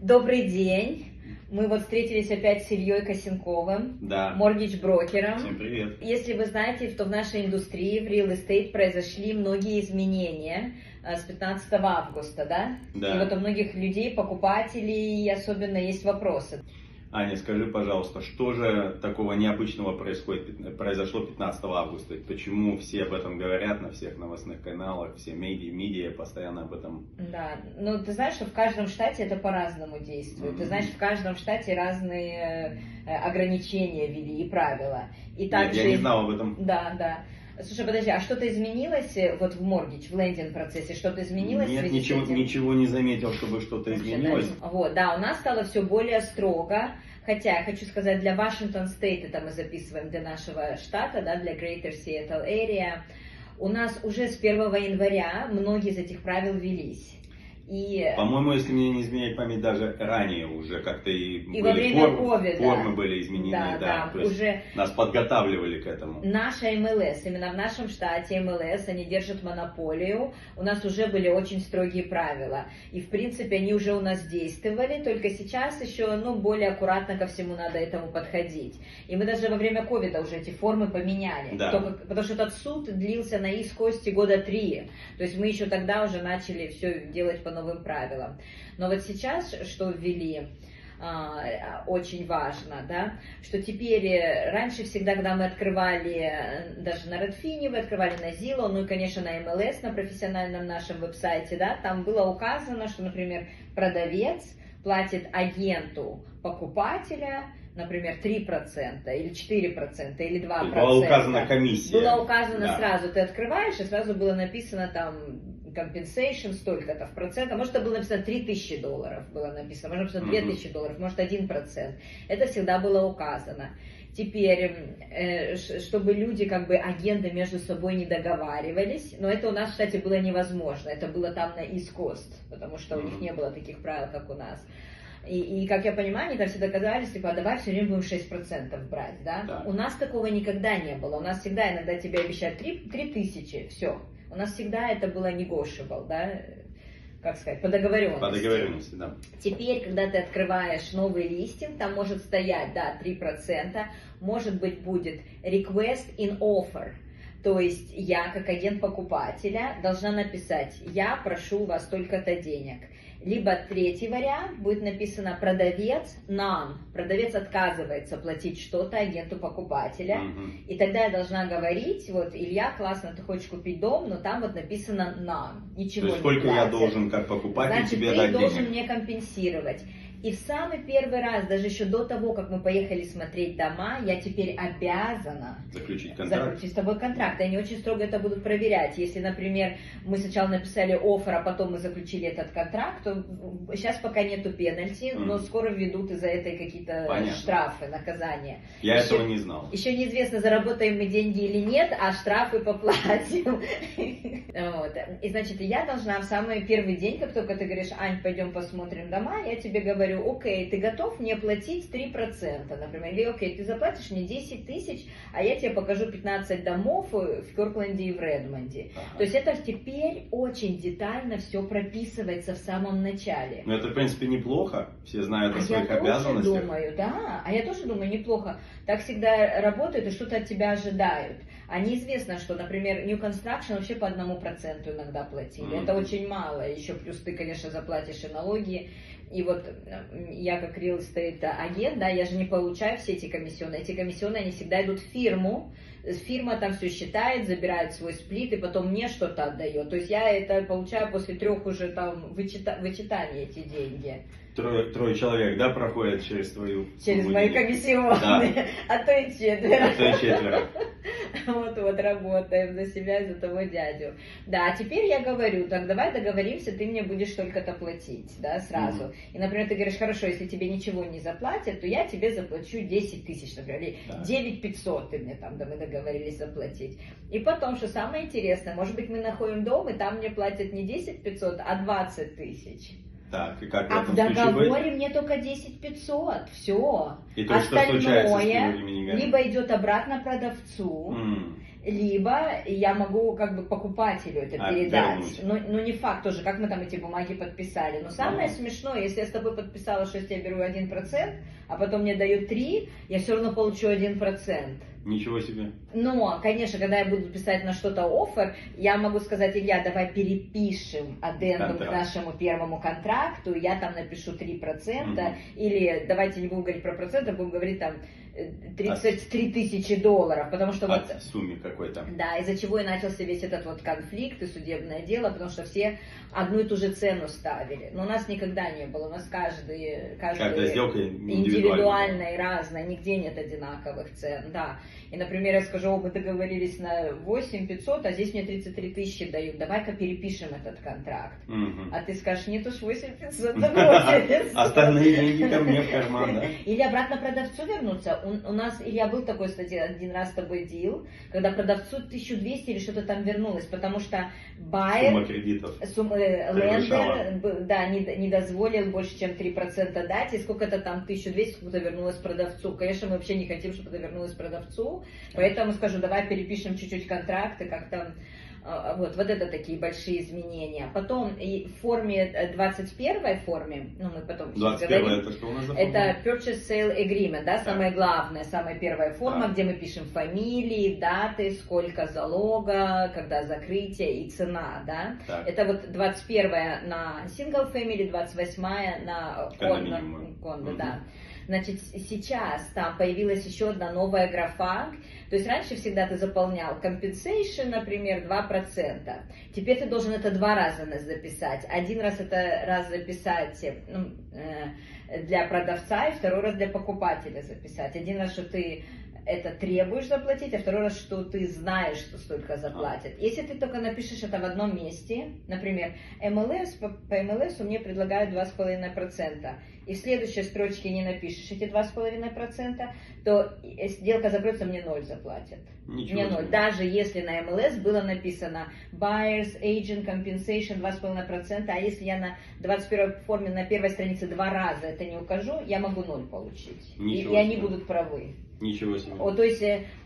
Добрый день. Мы вот встретились опять с Ильей Косенковым, Да. моргидж-брокером. Всем привет. Если вы знаете, то в нашей индустрии, в real estate, произошли многие изменения с 15 августа, да? Да. И вот у многих людей, покупателей, особенно есть вопросы. Аня, скажи, пожалуйста, что же такого необычного произошло 15 августа? Почему все об этом говорят на всех новостных каналах, все медиа постоянно об этом? Да, ну ты знаешь, что в каждом штате это по-разному действует. Ты знаешь, в каждом штате разные ограничения ввели и правила. И также... Нет, я не знал об этом. Да. Слушай, подожди, а что-то изменилось вот в моргидж, в лендинг процессе? Что-то изменилось? Нет, ничего не заметил, чтобы что-то изменилось. Вот, да, у нас стало все более строго. Хотя, я хочу сказать, для Вашингтон Стейт, это мы записываем для нашего штата, да, для Greater Seattle Area, у нас уже с 1 января многие из этих правил ввелись. И... По-моему, если мне не изменяет память, даже ранее уже как-то и во время ковида формы были изменены, да. То есть уже нас подготавливали к этому. Наша МЛС, именно в нашем штате МЛС, они держат монополию, у нас уже были очень строгие правила. И, в принципе, они уже у нас действовали, только сейчас еще, более аккуратно ко всему надо этому подходить. И мы даже во время ковида уже эти формы поменяли. Да. Потому что этот суд длился на Ист-Косте года 3. То есть мы еще тогда уже начали все делать по новым правилам. Но вот сейчас, что ввели, очень важно, да, что теперь, раньше всегда, когда мы открывали, даже на Redfin, вы открывали на Zillow, и, конечно, на MLS, на профессиональном нашем веб-сайте, да, там было указано, что, например, продавец платит агенту покупателя, например, 3% или 4% или 2%. Была указана комиссия. Была указана да. Сразу, ты открываешь, и сразу было написано там compensation столько-то в процентах. Может, это было написано $3000 было написано, может, написано $2000, может, 1%. Это всегда было указано. Теперь, чтобы люди, агенты между собой не договаривались, но это у нас, кстати, было невозможно. Это было там на East Coast, потому что у них не было таких правил, как у нас. И как я понимаю, они там все доказались, давай все время будем 6% брать, да? Да? У нас такого никогда не было. У нас всегда иногда тебе обещают 3000, все. У нас всегда это было negotiable, да? Как сказать, по договоренности. По договоренности, да. Теперь, когда ты открываешь новый листинг, там может стоять, 3%, может быть, будет request in offer. То есть я, как агент покупателя, должна написать, я прошу у вас столько-то денег. Либо третий вариант, будет написано продавец none. Продавец отказывается платить что-то агенту покупателя. И тогда я должна говорить, Илья, классно, ты хочешь купить дом, но там написано none. Ничего. То есть сколько я должен как покупатель тебе дать денег? Значит, ты должен мне компенсировать. И в самый первый раз, даже еще до того, как мы поехали смотреть дома, я теперь обязана заключить с тобой контракт. И они очень строго это будут проверять. Если, например, мы сначала написали оффер, а потом мы заключили этот контракт, то сейчас пока нету пенальти, но скоро введут из-за этой какие-то штрафы, наказания. Я этого не знал. Еще неизвестно, заработаем мы деньги или нет, а штрафы поплатим. И значит, я должна в самый первый день, как только ты говоришь, Ань, пойдем посмотрим дома, я тебе говорю, окей, ты готов мне платить 3%, например, или окей, ты заплатишь мне 10 тысяч, а я тебе покажу 15 домов в Кёркленде и в Редмонде. То есть это теперь очень детально все прописывается в самом начале. Ну это, в принципе, неплохо, все знают о своих обязанностях. Я тоже думаю, неплохо. Так всегда работает и что-то от тебя ожидают. А неизвестно, что, например, New Construction вообще по 1% иногда платили. Это очень мало. Еще плюс ты, конечно, заплатишь и налоги. И я как real estate агент, я же не получаю все эти комиссионные. Эти комиссионные, они всегда идут в фирму. Фирма там все считает, забирает свой сплит и потом мне что-то отдает. То есть я это получаю после 3 уже там вычитаний эти деньги. Трое человек, проходят через твою... Через мои комиссионные, да. А то и 4. Вот работаем за себя и за того дядю. Да, а теперь я говорю, так давай договоримся, ты мне будешь только-то платить, сразу. И, например, ты говоришь, хорошо, если тебе ничего не заплатят, то я тебе заплачу 10 тысяч, например, или 9500 ты мне там, мы договорились заплатить. И потом, что самое интересное, может быть, мы находим дом, и там мне платят не 10 500, а 20 тысяч. Так, и как в договоре мне только 10 500, все. И то, что случается с людьми, либо идет обратно продавцу, либо я могу как бы покупателю это передать. Вернуть. Но не факт тоже, как мы там эти бумаги подписали. Но самое Ага. смешное, если я с тобой подписала, что я с тебя беру 1%, а потом мне дают 3%, я все равно получу 1%. Ничего себе. Но, конечно, когда я буду писать на что-то оффер, я могу сказать: Илья, давай перепишем аддендум к Контракт. нашему первому контракту, я там напишу 3%, или давайте не будем говорить про проценты, будем говорить там 33 тысячи долларов, потому что вот... От суммы какой-то. Да, из-за чего и начался весь этот вот конфликт и судебное дело, потому что все одну и ту же цену ставили. Но у нас никогда не было, у нас каждая сделка индивидуальная и разная, нигде нет одинаковых цен, да. И, например, я скажу: мы договорились на 8 500, а здесь мне 33 тысячи дают, давай-ка перепишем этот контракт. А ты скажешь: нет уж, 8 500, да 8 500. Остальные деньги ко мне в карман, да? Или обратно продавцу вернуться. У нас, Илья, был такой, кстати, один раз с тобой дил, когда продавцу 1200 или что-то там вернулось, потому что Сумма кредитов. лендер, да, не дозволил больше, чем 3% дать, и сколько-то там 1200 сколько-то вернулось продавцу. Конечно, мы вообще не хотим, чтобы это вернулось продавцу, поэтому скажу: давай перепишем чуть-чуть контракты, как-то. Вот это такие большие изменения. Потом и в форме 21 форме, ну мы потом 21 говорим, это что у нас за форма? это Purchase Sale Agreement, да, самая главная, самая первая форма, где мы пишем фамилии, даты, сколько залога, когда закрытие и цена, да. Так. Это вот 21 на Single Family, 28 на кондо, да. Значит, сейчас там появилась еще одна новая графа. То есть раньше всегда ты заполнял compensation, например, 2%. Теперь ты должен это 2 раза записать. Один раз записать для продавца, и 2 раз для покупателя записать. Один раз, что ты это требуешь заплатить, а 2 раз, что ты знаешь, что столько заплатят. Если ты только напишешь это в одном месте, например, МЛС, по МЛС мне предлагают 2,5%, и в следующей строчке не напишешь эти 2,5%, то сделка закроется, мне 0 заплатят. Мне 0. Даже если на МЛС было написано Buyers, Agent, Compensation 2,5%, а если я на 21 форме на первой странице 2 раза это не укажу, я могу 0 получить. И они будут правы. Ничего себе. То есть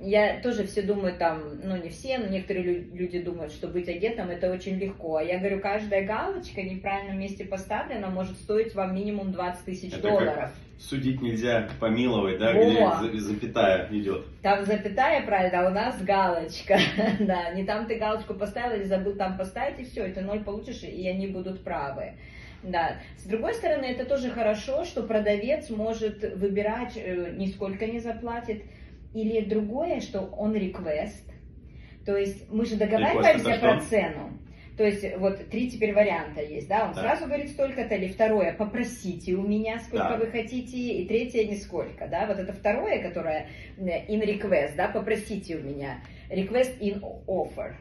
я тоже все думаю там, ну не все, но некоторые люди думают, что быть агентом это очень легко. А я говорю, каждая галочка в неправильном месте поставлена может стоить вам минимум 20 тысяч долларов. Судить нельзя помиловать, да, где запятая идет. Там запятая, правильно, а у нас галочка. Да, не там ты галочку поставил или забыл там поставить, и все, и ты 0 получишь, и они будут правы. Да. С другой стороны, это тоже хорошо, что продавец может выбирать, нисколько не заплатит. Или другое, что он request. То есть мы же договариваемся про цену. То есть вот 3 теперь варианта есть, да, он сразу говорит столько-то, или второе, попросите у меня, сколько вы хотите, и третье, нисколько, да, вот это второе, которое in request, да, попросите у меня, request in offer.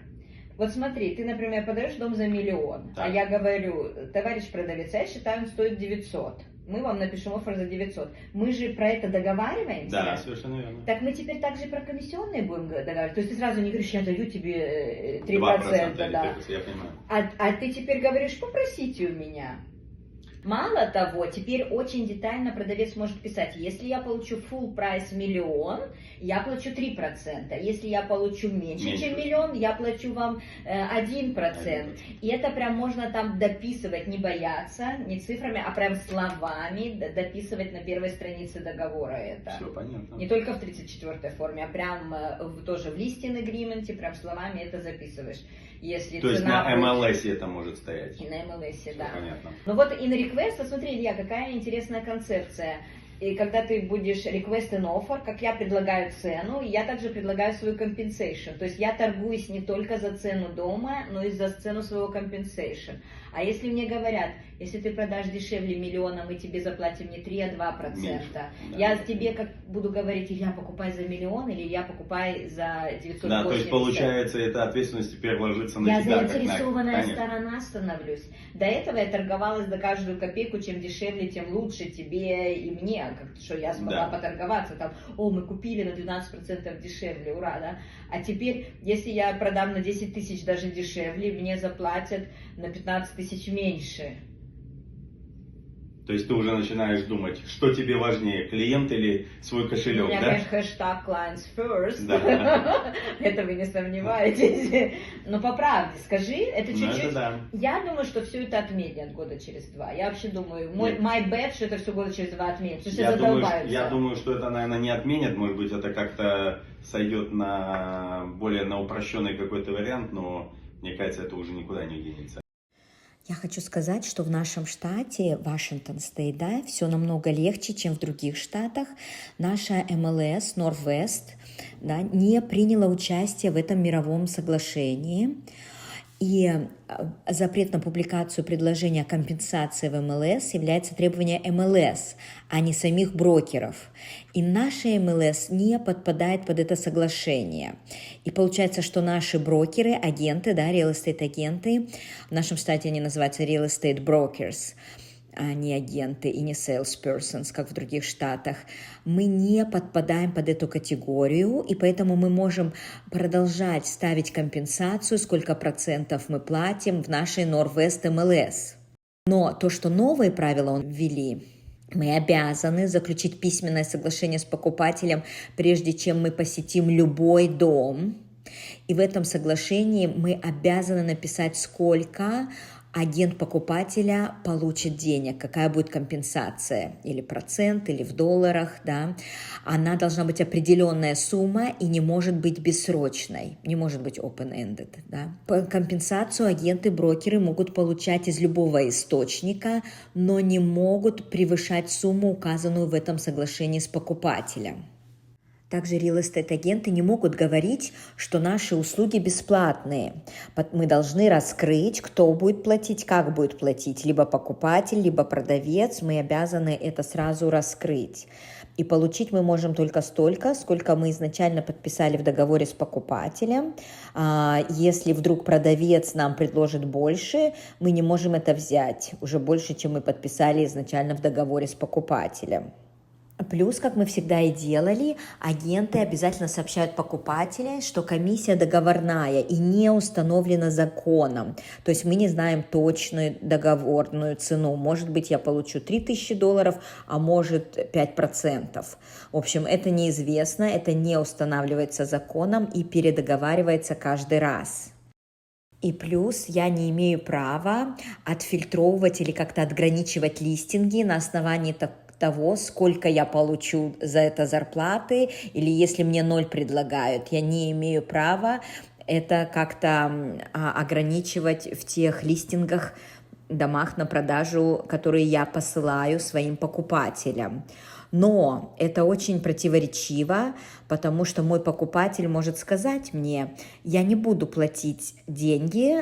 Вот смотри, ты, например, подаешь дом за 1 миллион, а я говорю: товарищ продавец, я считаю, он стоит 900. Мы вам напишем оффер за 900. Мы же про это договариваемся. Да, совершенно верно. Так мы теперь также про комиссионные будем договариваться. То есть ты сразу не говоришь: я даю тебе 3%. 2%, да. Я понимаю. А ты теперь говоришь: попросите у меня. Мало того, теперь очень детально продавец может писать: если я получу full price 1 миллион, я плачу 3%. Если я получу меньше, чем 1 миллион, я плачу вам 1%. И это прям можно там дописывать, не бояться, не цифрами, а прям словами дописывать на первой странице договора это. Все понятно. Не только в 34-й форме, а прям тоже в listing agreement, прям словами это записываешь. Если то есть на MLS это может стоять. И на MLS, да. Понятно. Ну вот in request, посмотри, Илья, какая интересная концепция. И когда ты будешь request and offer, как я предлагаю цену, я также предлагаю свою compensation. То есть я торгуюсь не только за цену дома, но и за цену своего compensation. А если мне говорят: если ты продашь дешевле 1 миллиона, мы тебе заплатим не 3, а 2%. Меньше. Я тебе как буду говорить: Илья, покупай за 1 миллион, или Илья, покупай за 980. Да, то есть получается, эта ответственность теперь ложится на тебя. Я заинтересованная сторона становлюсь. До этого я торговалась за каждую копейку: чем дешевле, тем лучше тебе и мне. Что я смогла поторговаться, там, мы купили на 12% дешевле, ура, да. А теперь, если я продам на 10 тысяч даже дешевле, мне заплатят на 15 тысяч меньше. То есть ты уже начинаешь думать, что тебе важнее, клиент или свой У кошелек, меня, да? конечно, хэштаг clients first. Да. Это вы не сомневаетесь. Но по правде, скажи, это Ну, чуть-чуть... это да. Я думаю, что все это отменят года через 2. Я вообще думаю, Нет. my bet, что это все года через 2 отменят. Потому что Я думаю, задолбаются. я думаю, что это, наверное, не отменят, может быть, это как-то сойдет на более на упрощенный какой-то вариант, но мне кажется, это уже никуда не денется. Я хочу сказать, что в нашем штате, Вашингтон Стейт, да, все намного легче, чем в других штатах. Наша МЛС, Northwest, да, не приняла участие в этом мировом соглашении. И запрет на публикацию предложения о компенсации в МЛС является требованием МЛС, а не самих брокеров. И наша МЛС не подпадает под это соглашение. И получается, что наши брокеры, агенты, да, real estate агенты, в нашем штате они называются real estate brokers, а не агенты и не salespersons, как в других штатах, мы не подпадаем под эту категорию, и поэтому мы можем продолжать ставить компенсацию, сколько процентов мы платим в нашей Northwest MLS. Но то, что новые правила ввели, мы обязаны заключить письменное соглашение с покупателем, прежде чем мы посетим любой дом. И в этом соглашении мы обязаны написать, сколько агент покупателя получит денег, какая будет компенсация, или процент, или в долларах, да. Она должна быть определенная сумма и не может быть бессрочной, не может быть open-ended, да. Компенсацию агенты, брокеры могут получать из любого источника, но не могут превышать сумму, указанную в этом соглашении с покупателем. Также real estate агенты не могут говорить, что наши услуги бесплатные. Мы должны раскрыть, кто будет платить, как будет платить. Либо покупатель, либо продавец. Мы обязаны это сразу раскрыть. И получить мы можем только столько, сколько мы изначально подписали в договоре с покупателем. Если вдруг продавец нам предложит больше, мы не можем это взять. Уже больше, чем мы подписали изначально в договоре с покупателем. Плюс, как мы всегда и делали, агенты обязательно сообщают покупателям, что комиссия договорная и не установлена законом. То есть мы не знаем точную договорную цену. Может быть, я получу $3000, а может 5%. В общем, это неизвестно, это не устанавливается законом и передоговаривается каждый раз. И плюс я не имею права отфильтровывать или как-то отграничивать листинги на основании того, сколько я получу за это зарплаты, или если мне 0 предлагают, я не имею права это как-то ограничивать в тех листингах, домах на продажу, которые я посылаю своим покупателям. Но это очень противоречиво, потому что мой покупатель может сказать мне: я не буду платить деньги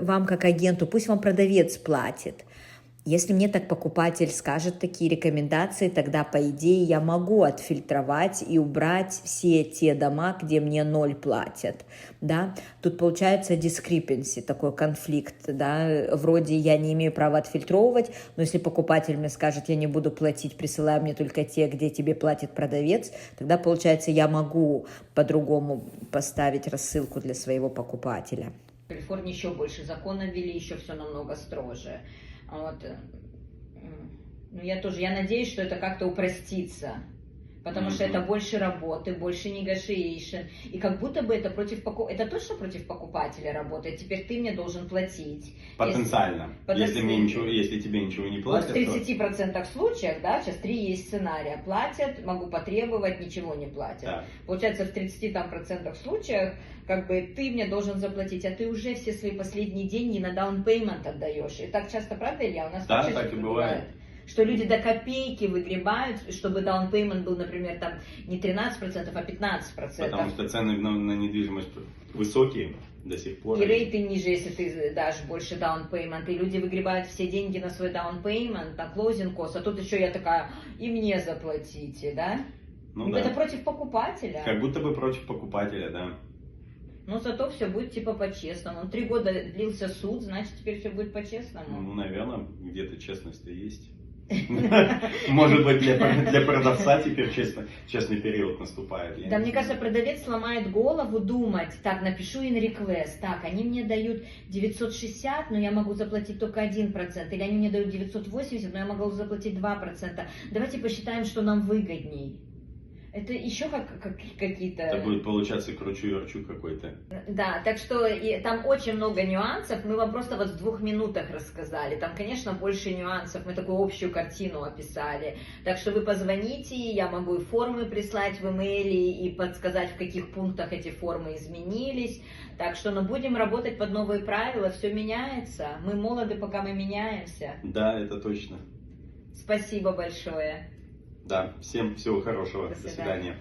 вам как агенту, пусть вам продавец платит. Если мне так покупатель скажет такие рекомендации, тогда, по идее, я могу отфильтровать и убрать все те дома, где мне 0 платят. Да? Тут получается discrepancy, такой конфликт. Да? Вроде я не имею права отфильтровывать, но если покупатель мне скажет: я не буду платить, присылай мне только те, где тебе платит продавец, тогда, получается, я могу по-другому поставить рассылку для своего покупателя. В Калифорнии еще больше законов ввели, еще все намного строже. Вот. Ну, я надеюсь, что это как-то упростится, потому что это больше работы, больше negotiation, и как будто бы это это точно против покупателя работает. Теперь ты мне должен платить. Потенциально. Если тебе ничего не платят, вот в 30% случаев, да, сейчас 3 есть сценария: платят, могу потребовать, ничего не платят. Да. Получается, в 30% случаев как бы ты мне должен заплатить, а ты уже все свои последние деньги на down payment отдаешь. И так часто, правда, Илья? У нас да, так и бывает. Что люди до копейки выгребают, чтобы down payment был, например, там не 13%, а 15%. Потому что цены на недвижимость высокие до сих пор. И рейты ниже, если ты дашь больше down payment. И люди выгребают все деньги на свой down payment, на closing cost. А тут еще я такая: и мне заплатите, да? Ну, да. Это против покупателя. Как будто бы против покупателя, да. Но зато все будет типа по-честному. 3 года длился суд, значит, теперь все будет по-честному. Ну, наверное, где-то честность-то есть. Может быть, для продавца теперь честный период наступает. Да, мне кажется, продавец сломает голову думать, так, напишу in request, так, они мне дают 960, но я могу заплатить только 1%, или они мне дают 980, но я могу заплатить 2%. Давайте посчитаем, что нам выгодней. Это еще какие-то... Это будет получаться кручу-верчу какой-то. Да, так что там очень много нюансов, мы вам просто вот в 2 минутах рассказали. Там, конечно, больше нюансов, мы такую общую картину описали. Так что вы позвоните, я могу и формы прислать в имейле, и подсказать, в каких пунктах эти формы изменились. Так что, будем работать под новые правила, все меняется. Мы молоды, пока мы меняемся. Да, это точно. Спасибо большое. Да, всем всего хорошего. До До свидания.